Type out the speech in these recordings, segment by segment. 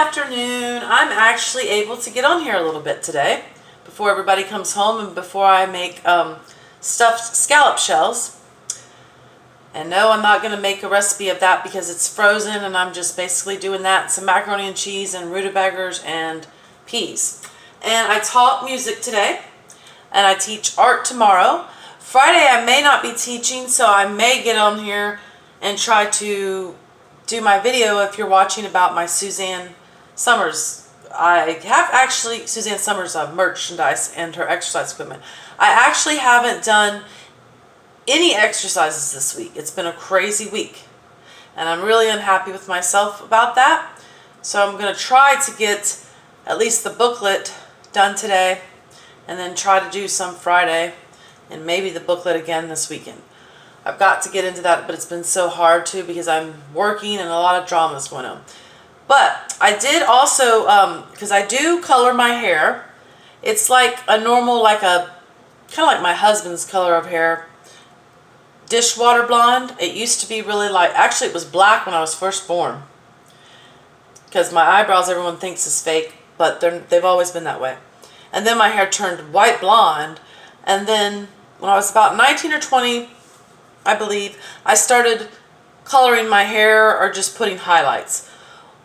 afternoon. I'm actually able to get on here a little bit today before everybody comes home and before I make stuffed scallop shells. And no, I'm not going to make a recipe of that because it's frozen, and I'm just basically doing that, some macaroni and cheese and rutabagas and peas. And I taught music today, and I teach art tomorrow. Friday I may not be teaching, so I may get on here and try to do my video if you're watching about my Suzanne Somers. I have actually Suzanne Somers merchandise and her exercise equipment. I actually haven't done any exercises this week. It's been a crazy week, and I'm really unhappy with myself about that. So I'm going to try to get at least the booklet done today, and then try to do some Friday, and maybe the booklet again this weekend. I've got to get into that, but it's been so hard too because I'm working and a lot of drama's going on. But I did also, because I do color my hair. It's like a normal, kind of like my husband's color of hair. Dishwater blonde. It used to be really light. Actually, it was black when I was first born. Because my eyebrows, everyone thinks is fake, but they've always been that way. And then my hair turned white blonde. And then when I was about 19 or 20, I believe, I started coloring my hair or just putting highlights.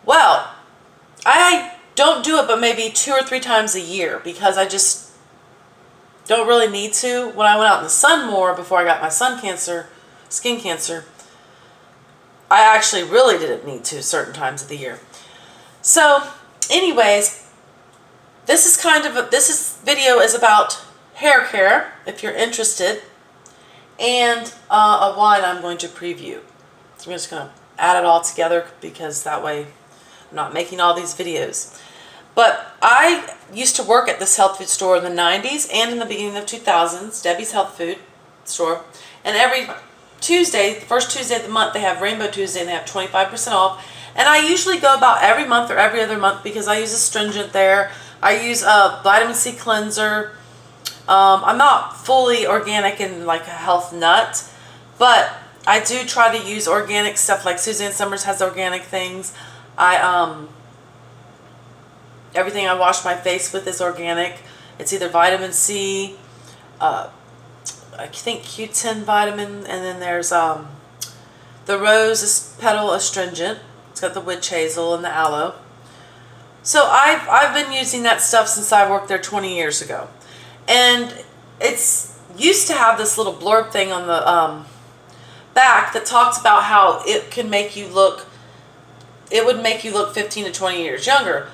Well, I don't do it but maybe 2 or 3 times a year because I just don't really need to. When I went out in the sun more before I got my skin cancer, I actually really didn't need to certain times of the year. So, anyways, this video is about hair care, if you're interested, and a wine I'm going to preview. So I'm just going to add it all together because that way I'm not making all these videos. But I used to work at this health food store in the 90s and in the beginning of 2000s, Debbie's Health Food Store. And every Tuesday, the first Tuesday of the month, they have Rainbow Tuesday and they have 25% off. And I usually go about every month or every other month because I use astringent there. I use a vitamin C cleanser. I'm not fully organic and like a health nut, but I do try to use organic stuff. Like Suzanne Somers has organic things. Everything I wash my face with is organic. It's either vitamin C, I think Q10 vitamin, and then there's the rose petal astringent. It's got the witch hazel and the aloe. So I've been using that stuff since I worked there 20 years ago. And it's used to have this little blurb thing on the back that talks about how it would make you look 15 to 20 years younger.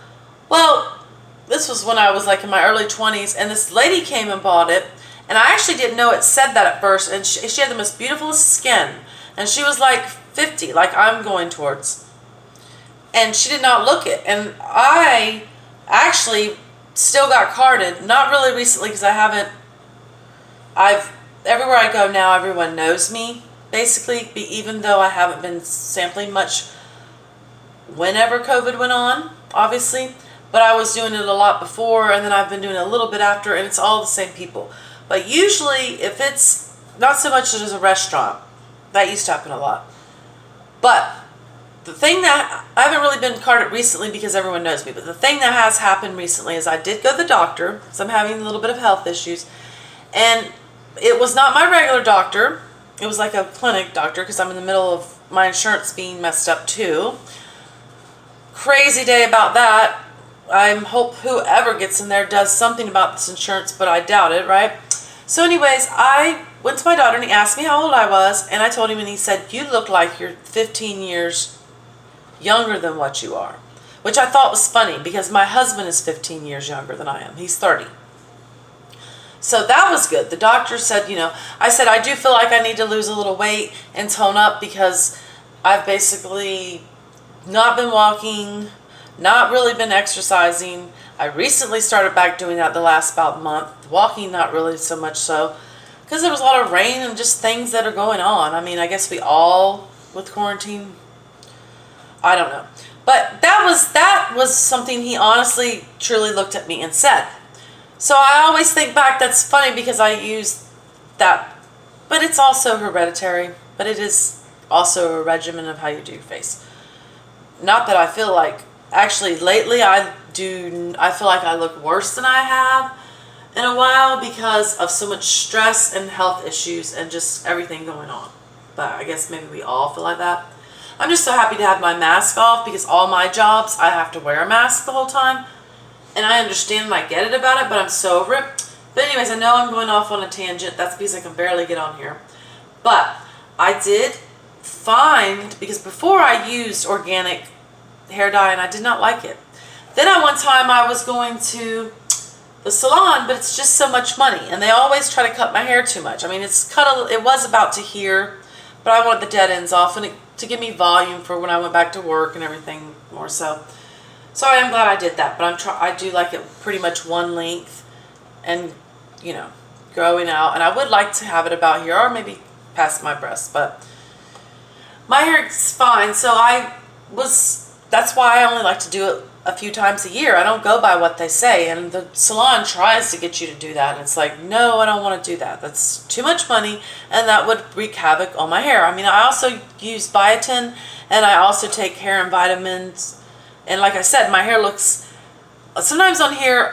Well, this was when I was like in my early 20s, and this lady came and bought it, and I actually didn't know it said that at first, and she had the most beautiful skin, and she was like 50, like I'm going towards, and she did not look it, and I actually still got carded, not really recently because everywhere I go now, everyone knows me, basically, even though I haven't been sampling much whenever COVID went on, obviously. But I was doing it a lot before, and then I've been doing it a little bit after, and it's all the same people. But usually, if it's not so much as a restaurant, that used to happen a lot. But the thing that, I haven't really been carded recently because everyone knows me, but the thing that has happened recently is I did go to the doctor, because I'm having a little bit of health issues, and it was not my regular doctor. It was like a clinic doctor, because I'm in the middle of my insurance being messed up too. Crazy day about that. I hope whoever gets in there does something about this insurance, but I doubt it, right? So anyways, I went to my doctor and he asked me how old I was, and I told him, and he said, "You look like you're 15 years younger than what you are," which I thought was funny because my husband is 15 years younger than I am. He's 30. So that was good. The doctor said, I said, I do feel like I need to lose a little weight and tone up because I've basically not been walking, not really been exercising. I recently started back doing that the last about month. Walking, not really so much so, because there was a lot of rain and just things that are going on. I mean, I guess we all, with quarantine, I don't know. But that was something he honestly, truly looked at me and said. So I always think back, that's funny because I use that, but it's also hereditary, but it is also a regimen of how you do your face. Not that I feel like Actually, lately I feel like I look worse than I have in a while because of so much stress and health issues and just everything going on. But I guess maybe we all feel like that. I'm just so happy to have my mask off because all my jobs I have to wear a mask the whole time. And I understand and I get it about it, but I'm so over it. But anyways, I know I'm going off on a tangent. That's because I can barely get on here. But I did find, because before I used organic hair dye and I did not like it. Then at one time I was going to the salon, but it's just so much money, and they always try to cut my hair too much. I mean, it was about to here, but I wanted the dead ends off and to give me volume for when I went back to work and everything more so. So I am glad I did that, but I do like it pretty much one length and, you know, growing out, and I would like to have it about here or maybe past my breast, but my hair is fine. So that's why I only like to do it a few times a year. I don't go by what they say, and the salon tries to get you to do that, and it's like, no, I don't want to do that. That's too much money, and that would wreak havoc on my hair. I mean, I also use biotin, and I also take hair and vitamins, and like I said, my hair looks, sometimes on here,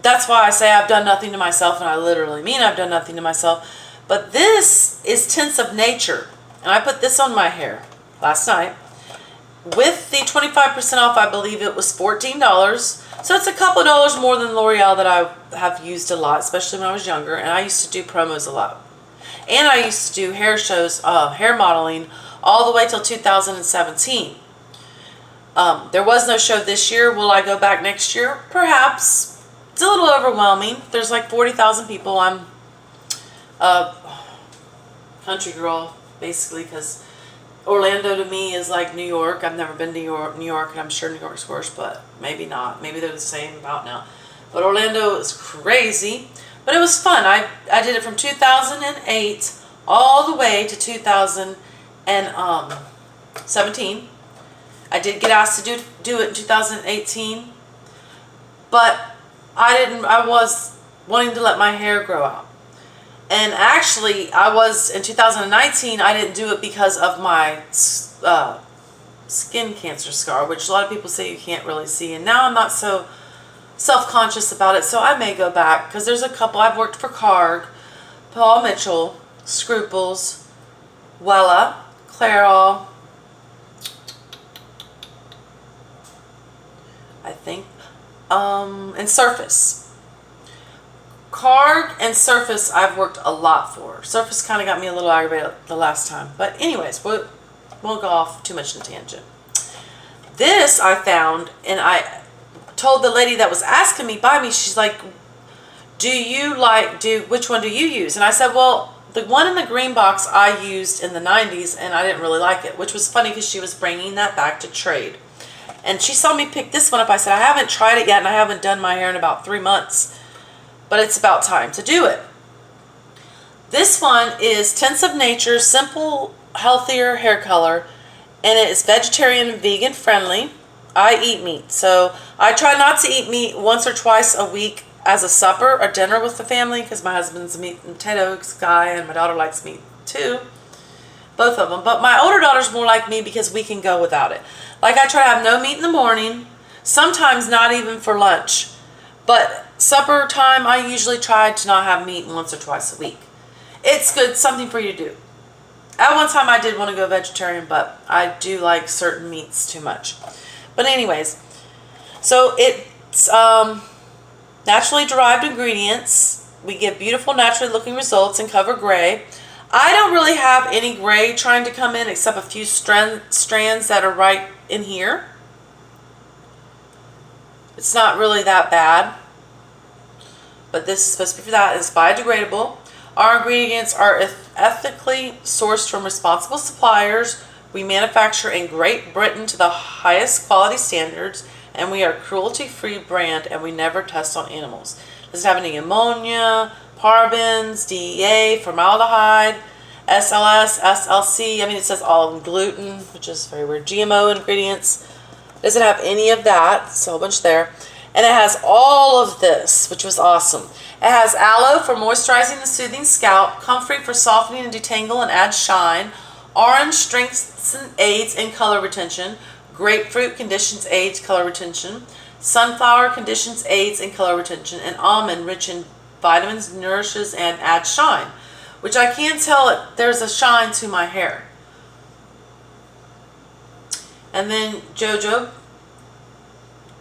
that's why I say I've done nothing to myself, and I literally mean I've done nothing to myself. But this is Tints of Nature, and I put this on my hair last night. With the 25% off, I believe it was $14. So it's a couple of dollars more than L'Oreal that I have used a lot, especially when I was younger. And I used to do promos a lot. And I used to do hair shows, hair modeling, all the way till 2017. There was no show this year. Will I go back next year? Perhaps. It's a little overwhelming. There's like 40,000 people. I'm a country girl, basically, because Orlando to me is like New York. I've never been to New York, and I'm sure New York's worse, but maybe not. Maybe they're the same about now. But Orlando is crazy. But it was fun. I did it from 2008 all the way to 2017. I did get asked to do it in 2018, but I was wanting to let my hair grow out. And actually, in 2019, I didn't do it because of my skin cancer scar, which a lot of people say you can't really see. And now I'm not so self-conscious about it, so I may go back. Because there's a couple, I've worked for Carg, Paul Mitchell, Scruples, Wella, Clairol, I think, and Surface. Carg and Surface I've worked a lot for. Surface kind of got me a little aggravated the last time. But anyways, we'll go off too much in tangent. This I found, and I told the lady that was asking me by me, she's like, which one do you use? And I said, well, the one in the green box I used in the 90s, and I didn't really like it, which was funny because she was bringing that back to trade. And she saw me pick this one up. I said, I haven't tried it yet, and I haven't done my hair in about 3 months. But it's about time to do it. This one is Tints of Nature Simple Healthier Hair Color, and it is vegetarian and vegan friendly. I eat meat, so I try not to eat meat once or twice a week as a supper or dinner with the family, because my husband's a meat and potatoes guy and my daughter likes meat too, both of them. But my older daughter's more like me because we can go without it. Like, I try to have no meat in the morning, sometimes not even for lunch. But supper time, I usually try to not have meat once or twice a week. It's good, something for you to do. At one time I did want to go vegetarian, but I do like certain meats too much. But anyways, so it's naturally derived ingredients. We get beautiful, naturally looking results in Cover Gray. I don't really have any gray trying to come in except a few strands that are right in here. It's not really that bad, but this is supposed to be for that. It's biodegradable. Our ingredients are ethically sourced from responsible suppliers. We manufacture in Great Britain to the highest quality standards, and we are a cruelty-free brand, and we never test on animals. It doesn't have any ammonia, parabens, DEA, formaldehyde, SLS, SLC. I mean, it says all of them. Gluten, which is very weird. GMO ingredients. Doesn't have any of that, so a bunch there. And it has all of this, which was awesome. It has aloe for moisturizing and soothing scalp, comfrey for softening and detangle and add shine, orange strengthens and aids in color retention, Grapefruit conditions, aids color retention. Sunflower conditions, aids in color retention. And almond, rich in vitamins, nourishes, and adds shine. Which I can tell there's a shine to my hair. And then jojoba.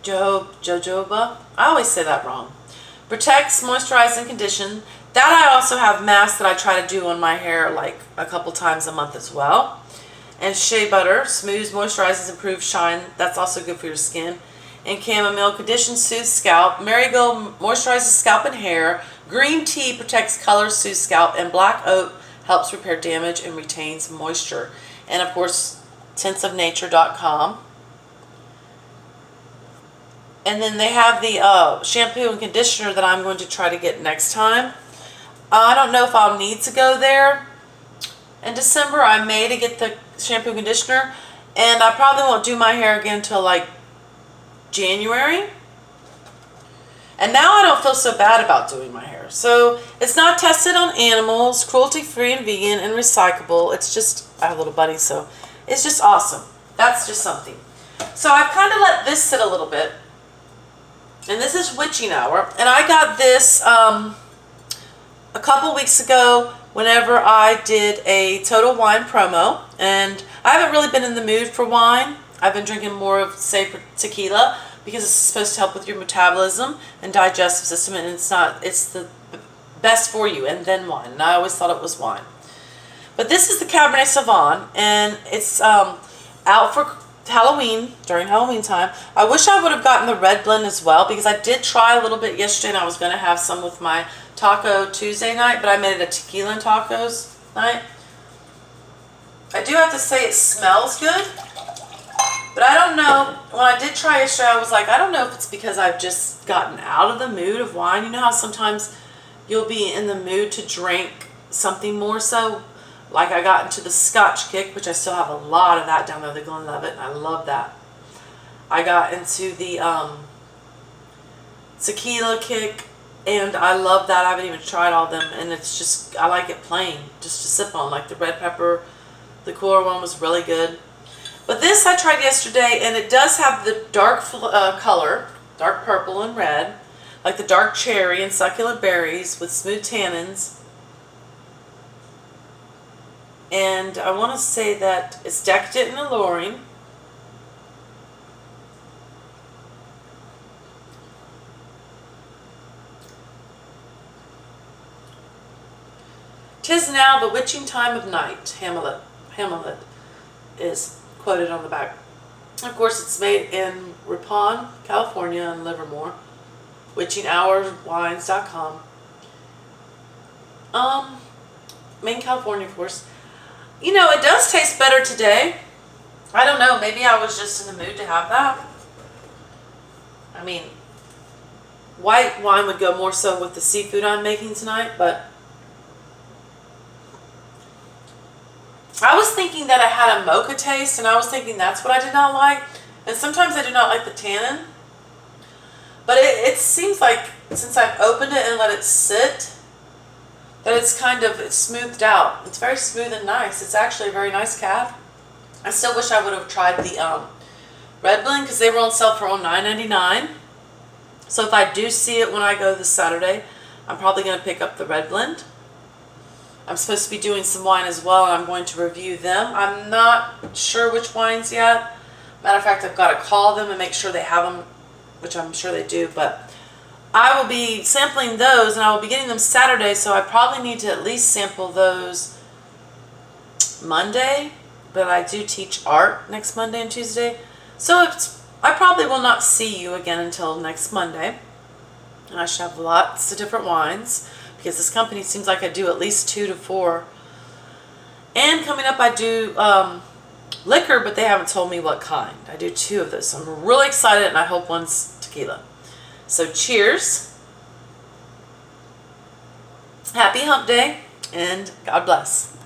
I always say that wrong. Protects, moisturizes, and condition. That I also have masks that I try to do on my hair like a couple times a month as well. And shea butter, smooths, moisturizes, improves shine. That's also good for your skin. And chamomile, conditions, soothes scalp. Marigold moisturizes scalp and hair. Green tea protects color, soothes scalp. And black oak helps repair damage and retains moisture. And of course, tintsofnature.com. And then they have the shampoo and conditioner that I'm going to try to get next time. I don't know if I'll need to go there in December. I may to get the shampoo and conditioner. And I probably won't do my hair again until like January. And now I don't feel so bad about doing my hair. So it's not tested on animals, cruelty-free and vegan and recyclable. It's just, I have a little bunny, so it's just awesome. That's just something. So I've kind of let this sit a little bit. And this is witching hour. And I got this a couple weeks ago whenever I did a Total Wine promo. And I haven't really been in the mood for wine. I've been drinking more of, say, tequila because it's supposed to help with your metabolism and digestive system. And it's the best for you. And then wine. And I always thought it was wine. But this is the Cabernet Sauvignon. And it's out for Halloween, during Halloween time. I wish I would have gotten the red blend as well because I did try a little bit yesterday and I was going to have some with my Taco Tuesday night, but I made it a tequila and tacos night. I do have to say it smells good, but I don't know. When I did try yesterday, I was like, I don't know if it's because I've just gotten out of the mood of wine. You know how sometimes you'll be in the mood to drink something more so? Like I got into the Scotch kick, which I still have a lot of that down there, the Glenlivet, and I love that. I got into the tequila kick, and I love that. I haven't even tried all of them, and it's just, I like it plain, just to sip on. Like the red pepper, the cooler one was really good. But this I tried yesterday, and it does have the dark color, dark purple and red, like the dark cherry and succulent berries with smooth tannins. And I want to say that it's decadent and alluring. "'Tis now the witching time of night," Hamlet is quoted on the back. Of course, it's made in Ripon, California, and Livermore. WitchingHourWines.com. Maine, California, of course. You know, it does taste better today. I don't know. Maybe I was just in the mood to have that. I mean, white wine would go more so with the seafood I'm making tonight, but I was thinking that I had a mocha taste, and I was thinking that's what I did not like. And sometimes I do not like the tannin. But it seems like since I've opened it and let it sit, that it's smoothed out. It's very smooth and nice. It's actually a very nice cab. I still wish I would have tried the red blend because they were on sale for $9.99. So if I do see it when I go this Saturday, I'm probably going to pick up the red blend. I'm supposed to be doing some wine as well, and I'm going to review them. I'm not sure which wines yet. Matter of fact, I've got to call them and make sure they have them, which I'm sure they do, but I will be sampling those, and I will be getting them Saturday, so I probably need to at least sample those Monday, but I do teach art next Monday and Tuesday, so I probably will not see you again until next Monday, and I should have lots of different wines, because this company seems like I do at least 2 to 4, and coming up I do liquor, but they haven't told me what kind. I do 2 of those, so I'm really excited, and I hope one's tequila. So cheers, happy hump day, and God bless.